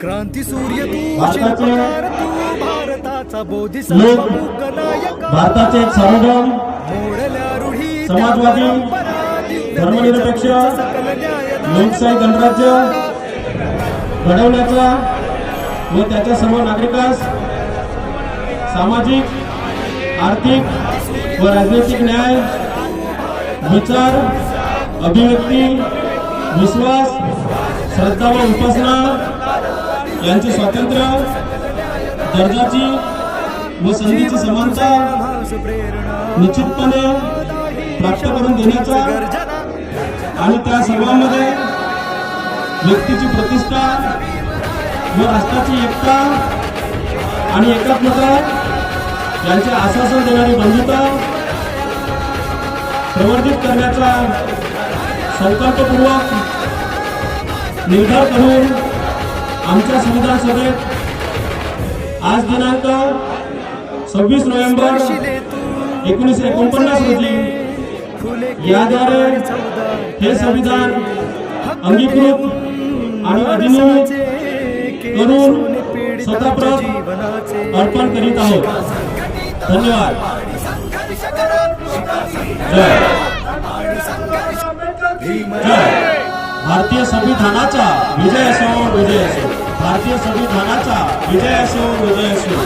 क्रांती सूर्य तू भारताचे शिल्पकार तू भारताचा बोधिसत्व मूकनायक भारताचे एक सार्वभौम मोडल्या रूढी समाजवादी धर्मनिरपेक्ष लोकशाही गणराज्य घडवण्याचा व त्याच्या सर्व नागरिकांस सामाजिक आर्थिक व राजनैतिक न्याय विचार अभिव्यक्ती विश्वास श्रद्धा व उपासना यांचे स्वातंत्र्य दर्जाची व संधीची समानता निश्चितपणे प्राप्त करून देण्याचा आणि त्या सर्वांमध्ये व्यक्तीची प्रतिष्ठा व राष्ट्राची एकता आणि एकात्मता यांचे आश्वासन देणारी बंधुता प्रवर्धित करण्याचा संकल्पपूर्वक निर्धार करून आमच्या संविधान सभेत आज दिनांक 26 नोव्हेंबर 1949 रोजी याद्वारे हे संविधान अंगीकृत आणि अधिनियमित करून स्वतःप्रत अर्पण करीत आहोत. धन्यवाद. जय जय भारतीय संविधानाचा विजय असो विजय असो. भारतीय संविधानाचा विजय असो विजय असो.